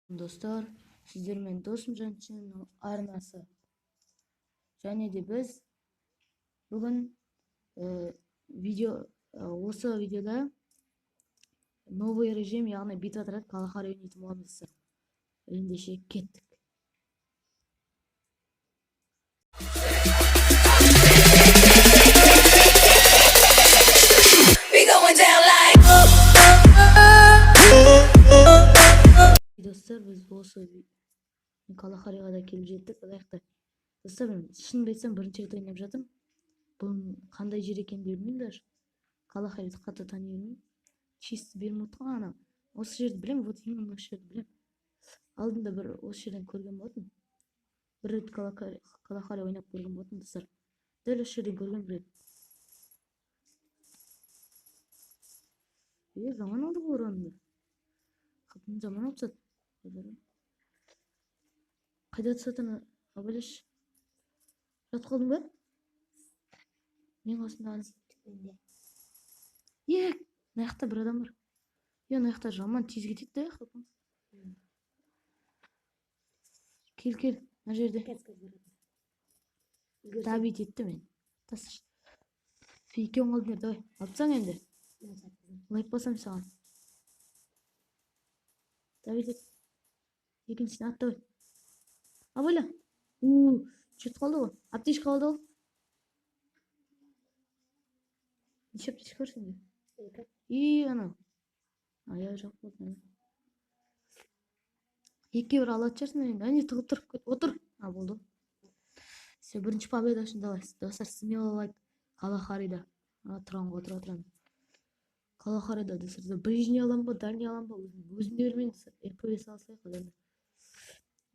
Достар, сіздермен досым жанчынның арнасы. Және де біз бүгін осы видеода новый режим, яғни битва тұрады, қалақар ойнайтын боламыз. Ендеше кеттік. Достар, біз осы қалақариға да келіп жеттік. Достар, мен шынымды айтсам бірінші рет ойнап жатырмын. Бұның қандай жер екенін білмеймін даже. Қалақариды қатты танимын. Чисто бермейді ғой ана. Осы жерді білем, вот именно осы жерді білем. Алдында бір осы жерден көрген болатын. Бір рет қалақари ойнап көрген болатын, достар. Дәл осы жерден көрген бір рет. Жаман алды ғой оранды. Қатын жаман алып сат. Қайда түсатыны абалеш. Жатып қалдың ба? Мен қасында аны. Наяқта бір адам бар. Наяқта жаман тез кетеді да қапын. Кел, мына жерде. Давид етті мен. Тасыш. Екеуің алдыңдар, давай. Алыпсаң енді. Лайк басам саған. Давид ет. Екіншісін ат, давай. Абайла. Жетіп қалды ғой. Аптешка қалды ғой. Неше аптешка бар сенде? Анау. Ая жоқ болды. Екке бір алады жарсың енді. Әне тығып тұрып кет. Отыр. Болды. Все, бірінші победа үшін давай. Достар, смело лайк. Қалақарида. Тұрған ғой, отырамын. Қалақарида, достар. Ближний алам ба, дальний алам ба? Өзімде бермейін, достар. РПВ салсай қадамды.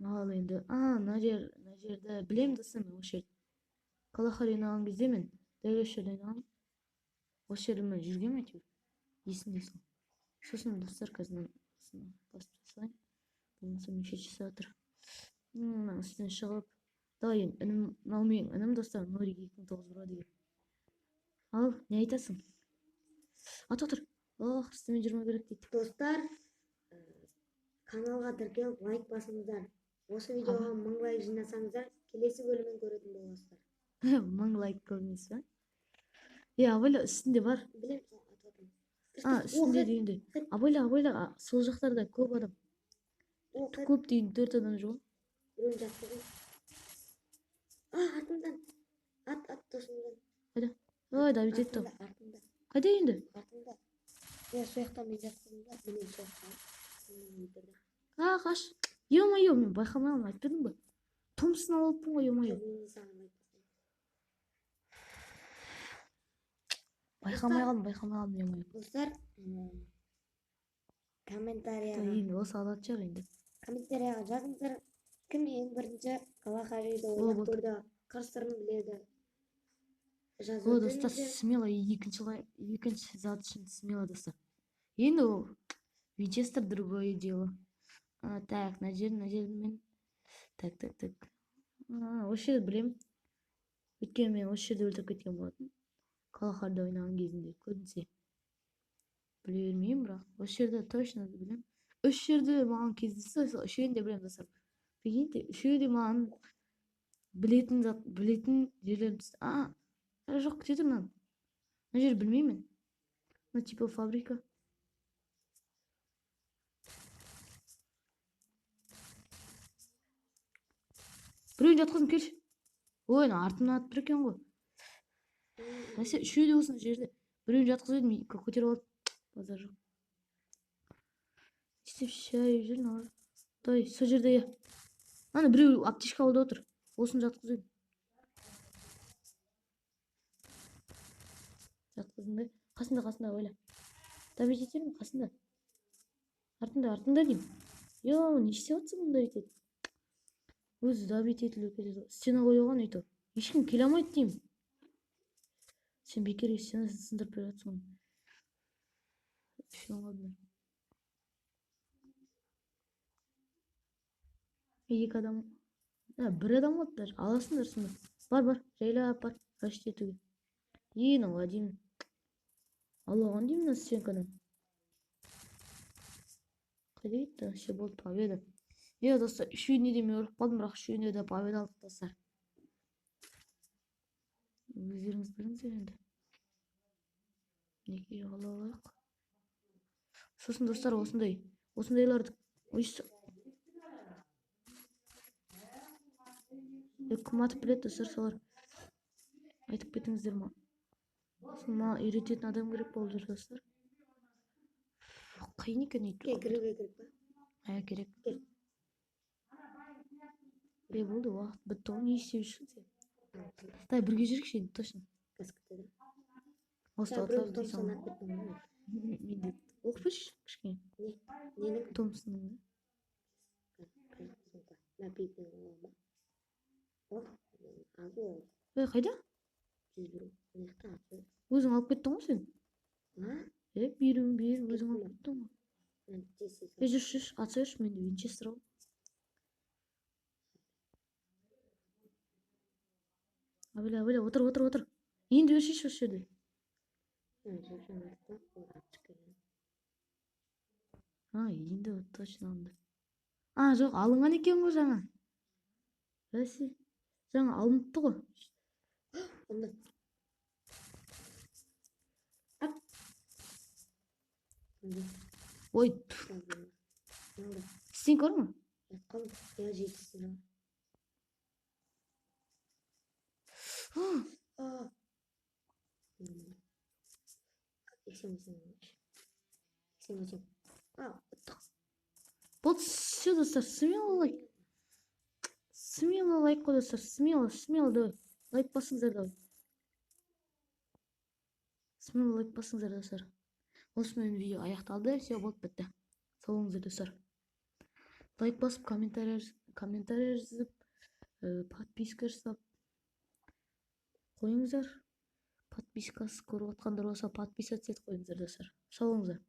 Ал енді. Мына жерді білем, достар, мен осы жерді. Қалақарин алған кезде мен дәл осы жерден алам. Осы жерде мен жүрген әйтеуір. Есімде сол. Сосын, достар, қазір басып жасайын. Болмаса мен шет жасап отыр. Үстіне шығып. Давай, мынау менің інім, достар, Норик 2009 бұра деген. Ал, не айтасың? Отыр. Үстімен жүрмеу керек дейді. Достар, каналға тіркеліп лайк басыңыздар. Осы видеоға 1000 лайк жинасаңыздар, келесі бөлімін көретін боласыздар. 1000 лайк көрмейсіз ба? Абайла, үстінде бар. Білем, Үстінде дейінде. Абайла, сол жақтарда көп адам. Көп дейін 4 адам жоқ. Біреуін жатқызын. Артымдан. Ат досымдан. Қайда? Давид жетті. Артымда. Қайда енді? Артымда. Сояқта мен жатқызын да, менен сояқта. Қаш. Ё-моё, мен байқамай алмай айтпедім ба? Томсын алыппын ғой, ё-моё. Байқамай қалдым, ё-моё. Достар, комментарияға. Енді осы алады шығар енді. Комментарияға жазыңыздар. Кім ең бірінші қалақариді ойнап көрді, қыр-сырын біледі. Достар, смело, екінші зат үшін смело, достар. Енді ол Винчестер другое дело. Так, на жерді мен. Так. Осы жерді білем. Өйткені мен осы жерді өлтіріп кеткен болатын. Қалақарды ойнаған кезінде көбінесе. Біле бермеймін, бірақ осы жерді точно білем. Үш жерді маған кездесті, үшеуін де білем, достар. Прикиньте, үшеуі де маған білетін жерлерді түсті. Жоқ, күте тұр мынаны. Мына жер білмеймін. Мына типа фабрика. Біреуін жатқызым, келші. Артымнан атып тұр екен ғой. Мәсе, үшеуі де осыны жерде. Біреуін жатқызып едім, көтеріп алып. Базар жоқ. Істеп шай жүр, налар. Дай, со жерде я. Ана біреу аптешка алды отыр. Осын жатқызып едім. Жатқызым да. Қасында ойла. Давид етемін, қасында. Артында деймін. Не істеп атсың мұнда етеді? Өзі Давид етілу кетеді. Стена қойылған өйтіп. Ешкім келе алмайды деймін. Сен бекерге стена сындырып беріп жатсың. Екі адам. Бір адам ғой даже. Аласыңдар сонда. Бар. Жайлап бар. Рашид етуге. Владимир. Аллаған деймін на стенкадан. Қайда кетті? Все болды, победа. Иә достар, үшеуіне де мен өліп қалдым, бірақ үшеуіне де победа алдық достар. Өздеріңіз біліңіздер енді. Мінекей ала алайық. Сосын достар осындайларды кім атып біледі достар, солар айтып кетіңіздер ма. Сосын маған үйрететін адам керек болып жүр достар. Қиын екен өйтіп. Кіруге керек па? Керек. Кел. Болды, уақыт бітті ғой, не істеп жүрсің сен? Дай бірге жүрейікші енді, точно. Газ күтеді. Осылай Біреу отырып Томсон дейсің. атып кеттің ғой. Мен де оқып берші кішкене. Ненің? Томпсонның. Напитың олма. Ол азу ол. Қайда? 101. Мына жақта азу. Өзің алып кеттің ғой сен. А? Бер, өзің алып кеттің ғой. Мен тез. Жүрші, атса жүрші, менде Винчестер ғой. Абыля, отыр. Енді берші осы жерде. Енді точно алынды. Жоқ, алынған екен ғой жаңа. Бәсе, жаңа алыныпты ғой. Ой, сен көр ма? Я жетісін. Вот все, достар, смело лайк. Смело лайк қой, достар, смело, давай. Лайк басыңыздар, давай. Смело лайк басыңыздар, достар. Осымен видео аяқталды, все, болды, бітті. Сау болыңыздар, достар. Лайк басып, комментарий жазып, подписка жасап қойыңыздар. Подпискасы көріп отқандар болса подписаться етіп қойыңыздар, достар. Сау болыңыздар.